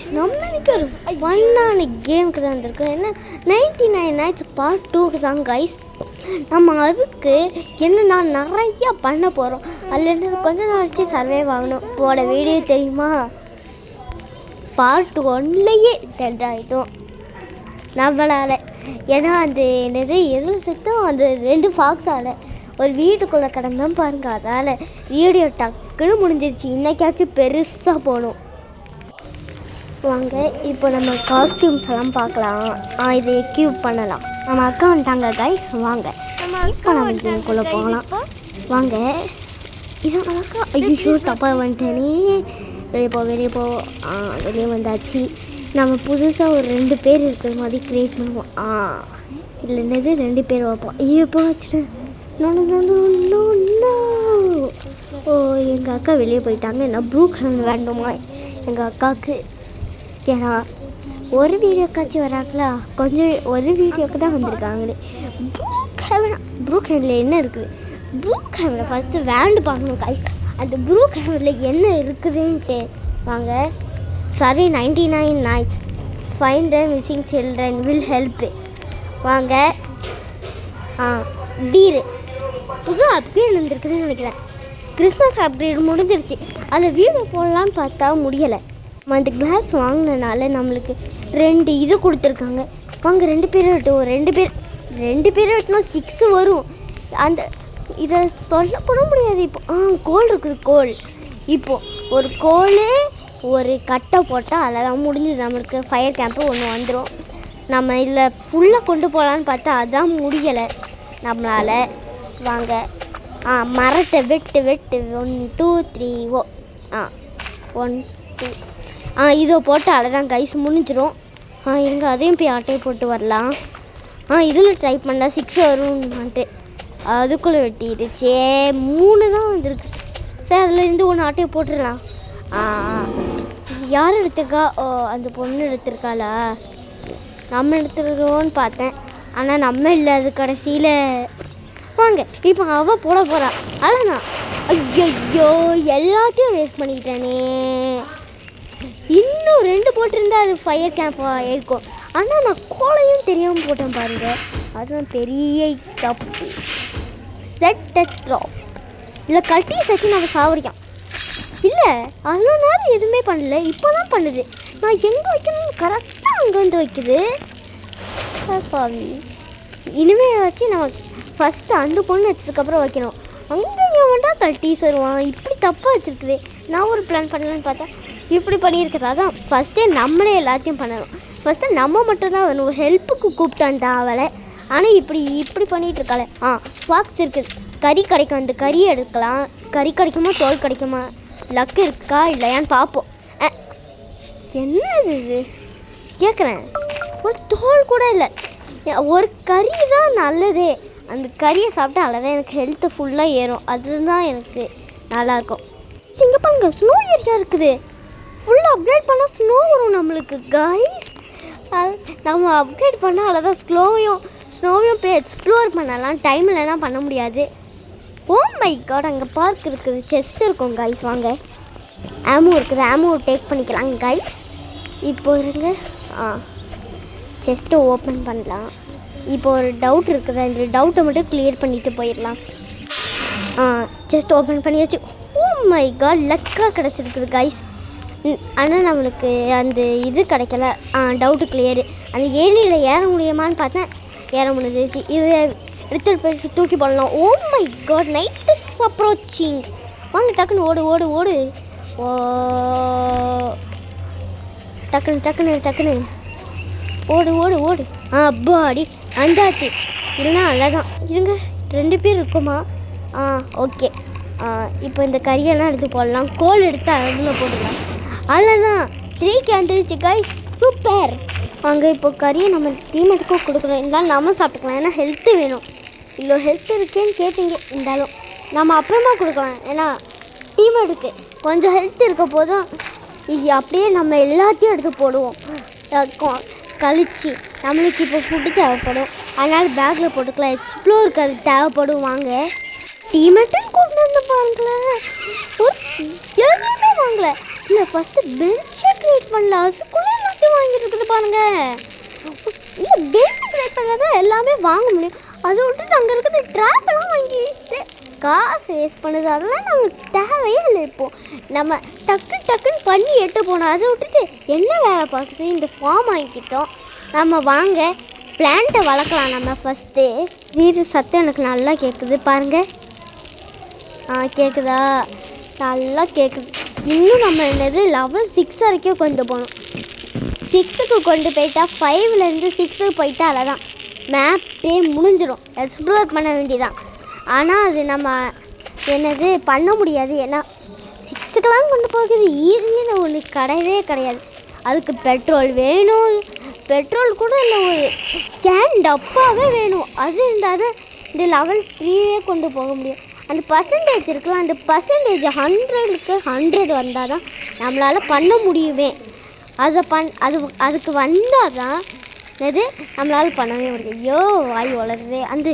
Guys நம்ம இன்னைக்கு ஒரு ஃபன்னான கேமுக்கு தான் வந்திருக்கோம். என்ன 99 நைட்ஸ் பார்ட் 2க்கு தான் கைஸ். நம்ம அதுக்கு என்னென்னா நிறையா பண்ண போகிறோம். அதில் கொஞ்ச நாளைக்கு சர்வைவ் ஆகணும். போட வீடியோ தெரியுமா, பார்ட் 1லேயே டெட் ஆகிட்டோம் நம்மளால். ஏன்னா அந்த என்னது எதில் செத்தோம், அந்த 2 ஃபாக்ஸால் ஒரு வீட்டுக்குள்ளே கிடந்தோம் பாருங்க. அதால் வீடியோ டக்குன்னு முடிஞ்சிருச்சு. இன்றைக்காச்சும் பெருசாக போகணும். வாங்க இப்போ நம்ம காஸ்டியூம்ஸ் எல்லாம் பார்க்கலாம். இதை எக்யூப் பண்ணலாம். நம்ம அக்கா வந்துட்டாங்க கைஸ். வாங்க இப்போ நம்ம கேமுக்குள்ளே போகலாம். வாங்க இது அக்கா. ஐயோ தப்பாக வந்துட்டேனே. வெளியே போ வெளியே வந்தாச்சு. நம்ம புதுசாக ஒரு 2 பேர் இருக்கிற மாதிரி க்ரியேட் பண்ணுவோம். இல்லை என்னது 2 பேர் வைப்போம். ஐயோப்போ வச்சுட்டேன். ஓ எங்கள் அக்கா வெளியே போயிட்டாங்க. என்ன ப்ளூ கலர் வேண்டுமா எங்கள் அக்காவுக்கு? ஏன்னா ஒரு வீடியோக்காச்சும் வராங்களா, கொஞ்சம் ஒரு வீடியோக்கு தான் வந்திருக்காங்களே. ப்ளூ கேமரில் என்ன இருக்குது? ப்ளூ கேமரா ஃபஸ்ட்டு வேண்டு பண்ணணும் கைஸ். அந்த ப்ளூ கேமரில் என்ன இருக்குதுன்ட்டு வாங்க. Survive 99 nights find the missing children will help. வாங்க டீரு புது அப்கிரேட் வந்துருக்குதுன்னு நினைக்கிறேன். கிறிஸ்மஸ் அப்கிரேட் முடிஞ்சிருச்சு. அதில் வீடியோ போடலான்னு பார்த்தா முடியலை. அந்த கிளாஸ் வாங்கினனால நம்மளுக்கு 2 இது கொடுத்துருக்காங்க. வாங்க 2 பேர் வெட்டுவோம். 2 பேர் வெட்டினா 6 வரும். அந்த இதை சொல்ல கூட முடியாது. இப்போ கோல் இருக்குது. கோல் இப்போது ஒரு கோல் ஒரு கட்டை போட்டால் அதெல்லாம் முடிஞ்சது. நம்மளுக்கு ஃபயர் கேம்ப்பு ஒன்று வந்துடும். நம்ம இதில் ஃபுல்லாக கொண்டு போகலான்னு பார்த்தா அதான் முடியலை நம்மளால். வாங்க மரத்தை வெட்டு 1 2 3 1 2 இதோ போட்டு அவ்வளோதான் கைஸ் முடிஞ்சிடும். எங்கே அதையும் போய் ஆட்டையை போட்டு வரலாம். இதில் ட்ரை பண்ணால் 6 வரும்ன்ட்டு அதுக்குள்ளே வெட்டிடுச்சே. 3 தான் வந்துருக்கு. சார் அதில் இருந்து 1 ஆட்டையை போட்டுடலாம். யார் எடுத்துருக்கா? அந்த பொண்ணு எடுத்திருக்காளா? நம்ம எடுத்துருக்கோன்னு பார்த்தேன். ஆனால் நம்ம இல்லை, அது கடைசியில். வாங்க இப்போ அவள் போட போகிறா. அவ்வளோதான். ஐயோ எல்லாத்தையும் வேஸ்ட் பண்ணிக்கிட்டேனே. இன்னும் 2 போட்டிருந்தா அது ஃபயர் கேம்ப்பாக இருக்கும். ஆனால் நான் கோலையும் தெரியாமல் போட்டேன் பாருங்க. அதுதான் பெரிய தப்பு. செட் ட்ராப் இல்லை கட்டி செட்டு நம்ம சாவரிக்கான். இல்லை அவ்வளோ நேரம் எதுவுமே பண்ணல, இப்போ தான் பண்ணுது. நான் எங்கே வைக்கணும்னு கரெக்டாக அங்கே வந்து வைக்குது. பாவி இனிமேல் வச்சு நம்ம ஃபஸ்ட்டு அந்த பொண்ணு வச்சதுக்கப்புறம் வைக்கணும். அங்கே வேண்டாம் கட்டி தருவான். இப்படி தப்பாக வச்சுருக்குது. நான் ஒரு பிளான் பண்ணலான்னு பார்த்தா இப்படி பண்ணியிருக்கிறது. அதான் ஃபஸ்ட்டே நம்மளே எல்லாத்தையும் பண்ணணும். ஃபஸ்ட்டு நம்ம மட்டும்தான் வேணும். ஹெல்ப்புக்கு கூப்பிட்டான் தான் அவளை. ஆனால் இப்படி பண்ணிகிட்ருக்காளே. ஃபாக்ஸ் இருக்குது. கறி கிடைக்கும். அந்த கறியை எடுக்கலாம். கறி கிடைக்குமா தோல் கிடைக்குமா, லக்கு இருக்கா இல்லையான்னு பார்ப்போம். என்னது இது கேட்குறேன். ஒரு தோல் கூட இல்லை. ஒரு கறி தான் நல்லதே. அந்த கறியை சாப்பிட்டா அவ்வளோதான் எனக்கு ஹெல்த்து ஃபுல்லாக ஏறும். அதுதான் எனக்கு நல்லாயிருக்கும். இங்கே பாருங்க ஸ்னோ ஏரியா இருக்குது. ஃபுல்லாக அப்கிரேட் பண்ணால் ஸ்னோ வரும் நம்மளுக்கு கைஸ். நம்ம அப்கிரேட் பண்ணால் அவ்வளோதான் ஸ்னோவையும் போய் எக்ஸ்ப்ளோர் பண்ணலாம். டைம் இல்லைன்னா பண்ண முடியாது. ஓ மை காட், அங்கே பார்க் இருக்குது. செஸ்ட் இருக்கும் கைஸ். வாங்க ஆமோ இருக்குது. ஆமோ டேக் பண்ணிக்கலாம் கைஸ். இப்போ இருங்க செஸ்ட்டை ஓப்பன் பண்ணலாம். இப்போ ஒரு டவுட் இருக்குது. அந்த டவுட்டை மட்டும் கிளியர் பண்ணிவிட்டு போயிடலாம். செஸ்ட் ஓப்பன் பண்ணியாச்சு. ஓ மை காட், லக்காக கிடச்சிருக்குது கைஸ். ஆனால் நம்மளுக்கு அந்த இது கிடைக்கல. Doubt clear. அந்த ஏணியில் ஏற முடியுமான்னு பார்த்தேன். ஏற முடிஞ்சிச்சு. இது எடுத்துகிட்டு போய் தூக்கி போடலாம். Oh my god, night is approaching. வாங்க டக்குன்னு ஓடு ஓ டக்குன்னு ஓடு. அப்பாடி வந்தாச்சு. இல்லைனா அவ்வளோதான். இருங்க 2 பேர் இருக்குமா? ஓகே. இப்போ இந்த கறியெல்லாம் எடுத்து போடலாம். கோல் எடுத்து அதில் போட்டுடலாம். அவ்வளோதான் 3 வந்துருச்சு கைஸ். சூப்பர். வாங்க இப்போ கறியை நம்ம டீமேட்டுக்கும் கொடுக்குறோம். இருந்தாலும் நம்ம சாப்பிட்டுக்கலாம். ஏன்னா ஹெல்த்து வேணும். இவ்வளோ ஹெல்த் இருக்கேன்னு கேட்டீங்க. இருந்தாலும் நம்ம அப்புறமா கொடுக்கலாம். ஏன்னா டீமேட்டுக்கு கொஞ்சம் ஹெல்த் இருக்க போதும். அப்படியே நம்ம எல்லாத்தையும் எடுத்து போடுவோம். கழிச்சு நம்மளுக்கு இப்போ ஃபுட்டு தேவைப்படும். அதனால் பேக்கில் போட்டுக்கலாம். எக்ஸ்ப்ளோருக்கு அது தேவைப்படும். வாங்க டீமேட்டுன்னு கொண்டு வந்து பாருங்களேன். எதுவுமே வாங்கலை. இல்லை ஃபஸ்ட்டு பெஞ்சை க்ரியேட் பண்ணல, அதுக்குள்ளே எல்லாத்தையும் வாங்கிட்டு இருக்குது பாருங்கள். இல்லை பெஞ்சை க்ரியேட் பண்ணால் தான் எல்லாமே வாங்க முடியும். அதை விட்டுட்டு அங்கே இருக்கிற ட்ராப்பெல்லாம் வாங்கிட்டு காசு வேஸ்ட் பண்ணுது. அதெல்லாம் நம்மளுக்கு தேவையே இல்லை. இப்போது நம்ம டக்குன்னு பண்ணி எட்டு போனோம். அதை விட்டுட்டு என்ன வேலை பார்க்குது? இந்த ஃபார்ம் வாங்கிக்கிட்டோம். நம்ம வாங்க பிளான்ட்டை வளர்க்கலாம். நம்ம ஃபஸ்ட்டு வீடு சத்தம் எனக்கு நல்லா கேட்குது பாருங்கள். கேட்குதா? நல்லா கேட்குது. இன்னும் நம்ம என்னது லெவல் 6 வரைக்கும் கொண்டு போகணும். 6க்கு கொண்டு போயிட்டா 5லேருந்து 6க்கு போயிட்டா அதான் மேப்பே முடிஞ்சிடும். எக்ஸ்ப்ளோர் பண்ண வேண்டியதான். ஆனால் அது நம்ம என்னது பண்ண முடியாது. ஏன்னா 6க்கெலாம் கொண்டு போகிறது ஈஸின்னு ஒன்று கிடையவே கிடையாது. அதுக்கு பெட்ரோல் வேணும். பெட்ரோல் கூட இல்லை, ஒரு கேன் டப்பாவே வேணும். அது இருந்தால் தான் இந்த லெவல் 3வே கொண்டு போக முடியும். அந்த பர்சன்டேஜ் இருக்குல்ல, அந்த பர்சன்டேஜ் 100க்கு 100 வந்தால் தான் நம்மளால் பண்ண முடியுமே. அதுக்கு வந்தால் தான் இது நம்மளால் பண்ணவே முடியும். ஐயோ வாய் வளருது. அந்த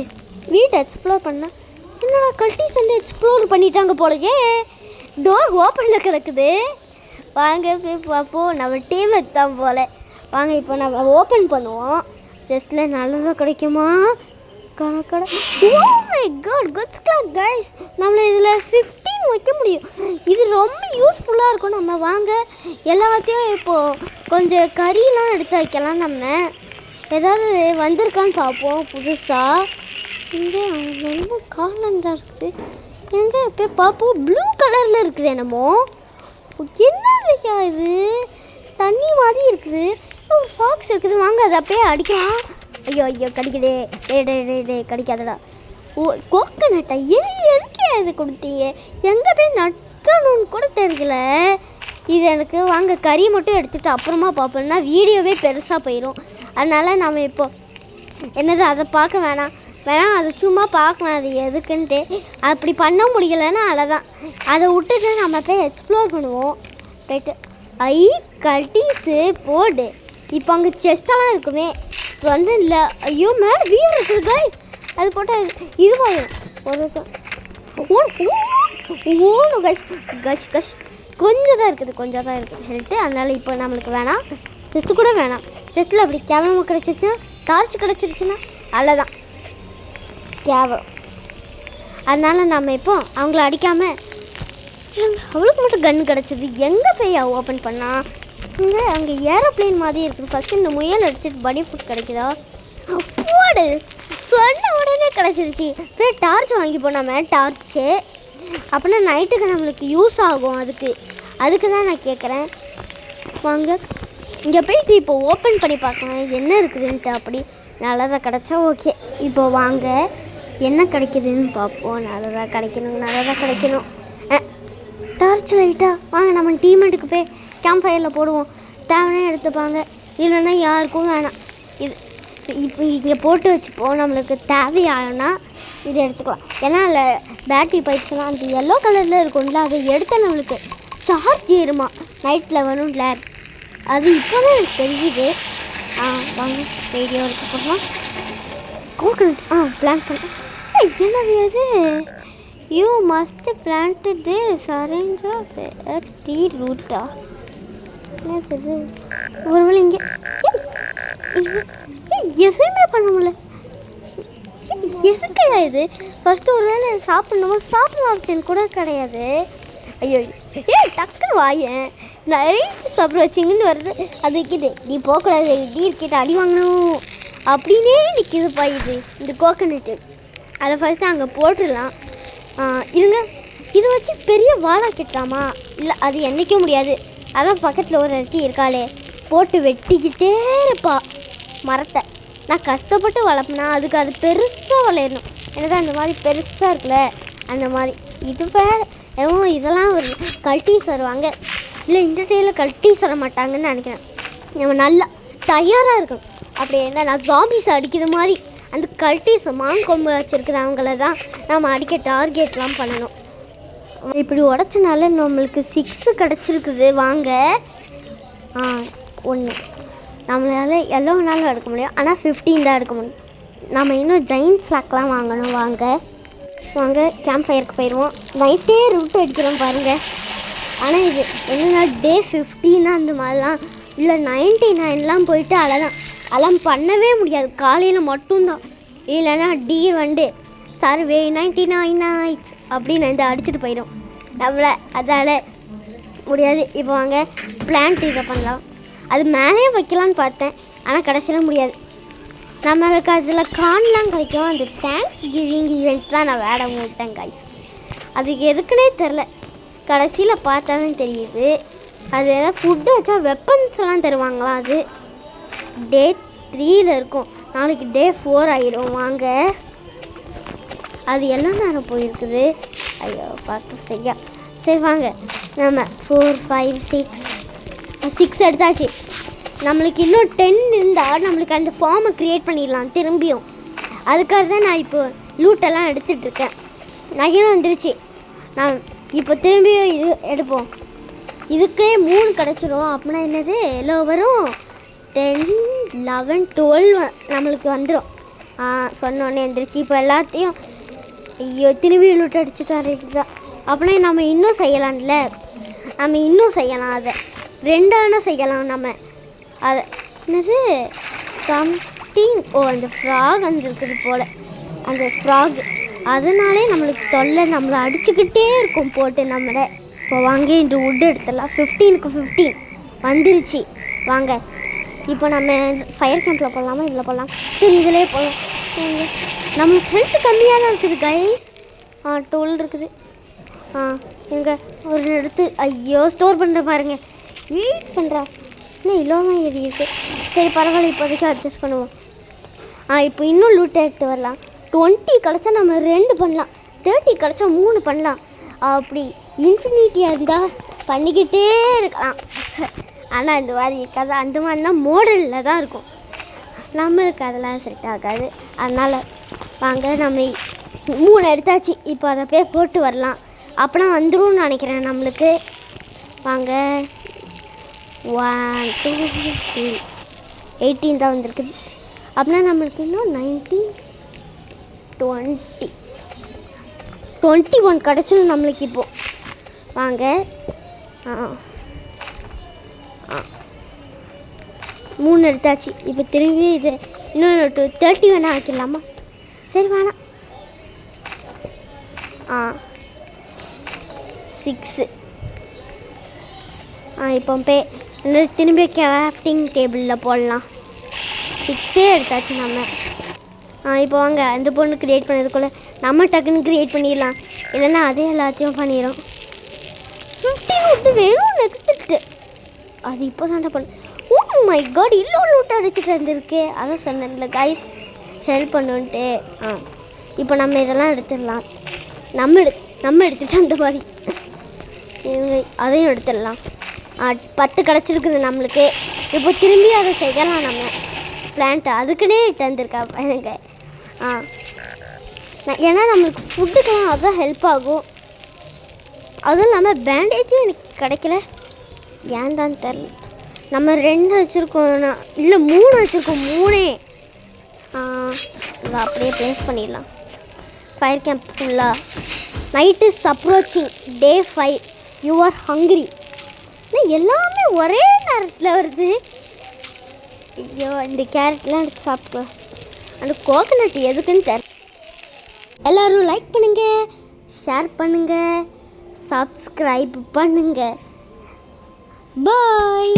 வீட்டை எக்ஸ்ப்ளோர் பண்ணால் என்னோட கல்டிஸ் வந்து எக்ஸ்ப்ளோர் பண்ணிட்டாங்க போலயே. டோர் ஓப்பனில் கிடக்குது. வாங்க போய் பார்ப்போம். நம்ம டீம் தான் போல். வாங்க இப்போ நம்ம ஓப்பன் பண்ணுவோம். செஸ்ட்டில் நல்லதாக கிடைக்குமா? கடை oh my god, goods clock guys. நம்மளை இதில் 15 வைக்க முடியும். இது ரொம்ப யூஸ்ஃபுல்லாக இருக்கும். நம்ம வாங்க எல்லாத்தையும் இப்போது கொஞ்சம் கறியெலாம் எடுத்து வைக்கலாம். நம்ம ஏதாவது வந்திருக்கான்னு பார்ப்போம் புதுசாக. இங்கே ரொம்ப காலண்டாக இருக்குது. எங்கே போய் பார்ப்போம். ப்ளூ கலரில் இருக்குது என்னமோ. என்னதையா இது? தண்ணி மாதிரி இருக்குது. ஒரு ஃபாக்ஸ் இருக்குது. வாங்க அதை அப்படியே அடிக்கலாம். ஐயோ கடிக்குதே. டே கடிக்காதடா. கோக்கனட்டா? எதுக்கே இது கொடுத்தீங்க? எங்கே போய் நட்கணும்னு கூட தெரியல. இது எனக்கு வாங்க கறி மட்டும் எடுத்துகிட்டு அப்புறமா பார்ப்போம்னா வீடியோவே பெருசாக போயிடும். அதனால் நம்ம இப்போ என்னது அதை பார்க்க வேணாம். அதை சும்மா பார்க்கலாம் அது எதுக்குன்ட்டு. அப்படி பண்ண முடியலைன்னா அவ்வளோதான். அதை விட்டுட்டு நம்ம போய் எக்ஸ்ப்ளோர் பண்ணுவோம். போய்ட்டு கல்டிஸு போடு. இப்போ அங்கே செஸ்டெல்லாம் இருக்குமே சொன்னேன்ல. ஐயோ மேலே வீடு இருக்குது கைஸ். அது போட்டால் இதுவாயிடும். ஓணும் கஷ் கொஞ்சம் தான் இருக்குது ஹெல்த்து. அதனால் இப்போ நம்மளுக்கு வேணாம். செஸ்ட்டு கூட வேணாம். செஸ்ட்டில் அப்படி கேவலமாக கிடச்சிருச்சுன்னா, டார்ச் கிடச்சிருச்சுன்னா அவ்வளோதான் கேவலம். அதனால் நம்ம இப்போ அவங்கள அடிக்காமல் அவளுக்கு மட்டும் கன் கிடச்சிது. எங்கே போய் ஓப்பன் பண்ணால் அங்கே ஏரோப்ளேன் மாதிரி இருக்குது. ஃபஸ்ட்டு இந்த முயல் அடிச்சுட்டு பனி ஃபுட் கிடைக்குதா? போடு சொன்ன உடனே கிடச்சிருச்சு. போய் டார்ச் வாங்கி போனாமே டார்ச்சு. அப்படின்னா நைட்டுக்கு நம்மளுக்கு யூஸ் ஆகும். அதுக்கு தான் நான் கேட்குறேன். வாங்க இங்கே போயிட்டு இப்போ ஓப்பன் பண்ணி பார்க்கலாம் என்ன இருக்குதுன்ட்டு. அப்படி நல்லதாக கிடச்சா ஓகே. இப்போ வாங்க என்ன கிடைக்குதுன்னு பார்ப்போம். நல்லதாக கிடைக்கணும். டார்ச் லைட்டாக வாங்க நம்ம டீமெண்ட்டுக்கு போய் கேம்ப் ஃபயரில் போடுவோம். தேவையான எடுத்துப்பாங்க, இல்லைன்னா யாருக்கும் வேணாம். இது இப்போ இங்கே போட்டு வச்சுப்போம். நம்மளுக்கு தேவையானா இதை எடுத்துக்கலாம். ஏன்னா அதில் பேட்டரி பைப்ஸ்லாம் அந்த எல்லோ கலரில் இருக்கும்ல, அதை எடுத்தால் நம்மளுக்கு சார்ஜ் ஏறுமா நைட்டில் வரும்ல. அது இப்போ தான் எனக்கு தெரியுது. வாங்க ரேடியோ எடுத்துக்கலாம். கோகனட் பிளான் பண்ணேன். என்னது அது? You must plant this arrange of tea ரூட்டா? என்னது ஒருவேளை இங்கே எதுவுமே பண்ண முடியல. எதுக்கு இது? ஃபஸ்ட்டு ஒரு வேளை சாப்பிட்ற ஆப்ஷன் கூட கிடையாது. ஐயோ டக்குன்னு வாயேன் நைட்டு சாப்பிட வச்சிங்கன்னு வருது. அதுக்கிட்டு நீ போகக்கூடாது, நீ இருக்கிட்ட அடி வாங்கணும் அப்படின்னே நிற்கிது பாயுது இந்த கோகனட்டு. அதை ஃபஸ்ட்டு அங்கே போட்டுடலாம். இருங்க, இதை வச்சு பெரிய வாழாக்கிட்டாமா? இல்லை, அது என்றைக்கும் முடியாது. அதான் பக்கத்தில் ஒரு இடத்தி இருக்காளே, போட்டு வெட்டிக்கிட்டே இருப்பா மரத்தை. நான் கஷ்டப்பட்டு வளர்ப்பேனா அதுக்கு அது பெருசாக வளரணும். என்னதான் அந்த மாதிரி பெருசாக இருக்குல்ல அந்த மாதிரி. இது வேறு இதெல்லாம் ஒரு கல்டீஸ் வருவாங்க. இல்லை இந்த டைமில் கல்டீஸ் வர மாட்டாங்கன்னு நினைக்கிறேன். நம்ம நல்லா தயாராக இருக்கணும். அப்படி என்ன நான் ஜாம்பிஸ் அடிக்கிற மாதிரி அந்த கல்டீஸ் கொம்பு வச்சுருக்குது அவங்கள தான் நம்ம அடிக்க டார்கெட்லாம் பண்ணணும். இப்படி உடச்சனால நம்மளுக்கு 6 கிடச்சிருக்குது. வாங்க 1 நம்மளால் எவ்வளோ நாளும் எடுக்க முடியும், ஆனால் 15 தான் எடுக்க முடியும். நம்ம இன்னும் ஜெயின்ட் ஸ்லாக்லாம் வாங்கணும். வாங்க கேம்ப் ஃபயருக்கு போயிடுவோம். நைட்டே ரூட் அடிக்கிறோம் பாருங்கள். ஆனால் இது என்னென்னா டே 15 அந்த மாதிரிலாம் இல்லை 99 போயிட்டு அலாம் பண்ணவே முடியாது. காலையில் மட்டும்தான். இல்லைன்னா டீர் வந்து சர்வே 99 நைட்ஸ் அப்படின்னு இந்த அடிச்சுட்டு போயிடும். அவ்வளோ அதால் முடியாது. இப்போ வாங்க பிளான்ட் இதை பண்ணலாம். அது மேலே வைக்கலான்னு பார்த்தேன், ஆனால் கடைசியில் முடியாது. நம்மளுக்கு அதில் கார்ன்லாம் கிடைக்கும். அந்த தேங்க்ஸ் கிவிங் ஈவெண்ட் தான் நான் வேட விட்டேன் கைஸ். அதுக்கு எதுக்குன்னே தெரில, கடைசியில் பார்த்தா தான் தெரியுது. அது எதாவது ஃபுட்டு வச்சா வெப்பன்ஸ்லாம் தருவாங்களாம். அது டே 3 இருக்கும். நாளைக்கு டே 4 ஆகிடும். வாங்க, அது எவ்வளோ நேரம் போயிருக்குது. ஐயோ பார்த்து சரியா. சரி வாங்க, நம்ம 4 5 6 எடுத்தாச்சு. நம்மளுக்கு இன்னும் 10 இருந்தால் நம்மளுக்கு அந்த ஃபார்மை க்ரியேட் பண்ணிடலாம் திரும்பியும். அதுக்காக தான் நான் இப்போ லூட்டெல்லாம் எடுத்துகிட்ருக்கேன். நகையும் வந்துருச்சு. நான் இப்போ திரும்பியும் இது எடுப்போம். இதுக்கே 3 கிடச்சிரும். அப்படின்னா என்னது எவ்வளோ வரும்? 10 11 12 நம்மளுக்கு வந்துடும். சொன்னோன்னே வந்துருச்சு. இப்போ எல்லாத்தையும் ஐயோ திரும்பி லூட் அடிச்சுட்டு வர்றது தான். அப்படின்னா நம்ம இன்னும் செய்யலாம்ல, நம்ம இன்னும் செய்யலாம். அதை 2 செய்யலாம் நம்ம. அதை என்னது சம்திங் அந்த ஃப்ராக் வந்துருக்குது போல். அந்த ஃப்ராக் அதனாலே நம்மளுக்கு தொல்லை, நம்மளை அடிச்சுக்கிட்டே இருக்கும் போட்டு நம்மளை. இப்போ வாங்க இந்த வுட் எடுத்துடலாம். 15க்கு 15 வந்துருச்சு. வாங்க இப்போ நம்ம ஃபயர் கேம்பில் போடலாமா இதில் போடலாம்? சரி இதிலே போகலாம். நம்மளுக்கு ஹெல்த் கம்மியாக தான் இருக்குது கைஸ். 12 இருக்குது. எங்கே ஒரு எடுத்து ஐயோ ஸ்டோர் பண்ணுற பாருங்க. ஈட் பண்ணுறா இன்னும் இல்லாமல் எது இருக்குது. சரி பரவாயில்ல, இப்போதைக்கு அட்ஜஸ்ட் பண்ணுவோம். இப்போ இன்னும் லூட் எடுத்து வரலாம். 20 கிடச்சா நம்ம 2 பண்ணலாம். 30 கிடச்சா 3 பண்ணலாம். அப்படி இன்ஃபினிட்டியாக இருந்தால் பண்ணிக்கிட்டே இருக்கலாம். ஆனால் இந்த மாதிரி இருக்காது. அந்த மாதிரி தான் மாடலில் தான் இருக்கும். நம்மளுக்கு அதெல்லாம் செட் ஆகாது. அதனால் வாங்க நம்ம 3 எடுத்தாச்சு. இப்போ அதை போய் போட்டு வரலாம். அப்போனா வந்துடும் நினைக்கிறேன் நம்மளுக்கு. வாங்க 1 2 3 18 தான் வந்திருக்குது. அப்படின்னா நம்மளுக்கு இன்னும் 19 20 21 கிடச்சிடும் நம்மளுக்கு. இப்போது வாங்க 3 எடுத்தாச்சு. இப்போ திரும்பி இது இன்னொன்று 30 வேணால் ஆக்கிடலாமா? சரி வேணாம். 6 இப்போ திரும்பி கிராஃப்டிங் டேபிளில் போடலாம். 6 எடுத்தாச்சு நம்ம. இப்போ வாங்க அந்த பொண்ணு க்ரியேட் பண்ணதுக்குள்ளே நம்ம டக்குன்னு க்ரியேட் பண்ணிடலாம். இல்லைன்னா அதே எல்லாத்தையும் பண்ணிடும். 15 விட்டு வேணும் நெக்ஸ்ட்டு. அது இப்போ சண்டை பண்ணு. ஓ மை காட், இல்லை லூட் அடிச்சுட்டு வந்துருக்கு. அதான் சொன்னேன்ல கைஸ் ஹெல்ப் பண்ணுன்ட்டு. இப்போ நம்ம இதெல்லாம் எடுத்துடலாம். நம்ம எடுத்துகிட்டு அந்த மாதிரி அதையும் எடுத்துடலாம். 10 கிடச்சிருக்குது நம்மளுக்கு. இப்போ திரும்பி அதை செய்யலாம் நம்ம. பிளான்ட்டு அதுக்குன்னே இட்டு வந்திருக்கா எனக்கு. ஏன்னா நம்மளுக்கு ஃபுட்டுக்கெல்லாம் அதுதான் ஹெல்ப் ஆகும். அதுவும் இல்லாமல் பேண்டேஜும் எனக்கு கிடைக்கல. ஏன் தான் தெரில. நம்ம 2 வச்சுருக்கோம், இல்லை 3 வச்சுருக்கோம். 3 இதை அப்படியே ப்ளேஸ் பண்ணிடலாம். ஃபயர் கேம்ப் ஃபுல்லாக. Night is approaching day 5 you are hungry. எல்லாமே ஒரே நேரத்தில் வருது. ஐயோ இந்த கேரட்லாம் எடுத்து சாப்பிட்டுக்கலாம். அந்த கோகனட் எதுக்குன்னு தெரியல. எல்லோரும் லைக் பண்ணுங்கள், ஷேர் பண்ணுங்கள், சப்ஸ்கிரைப் பண்ணுங்கள். பாய்.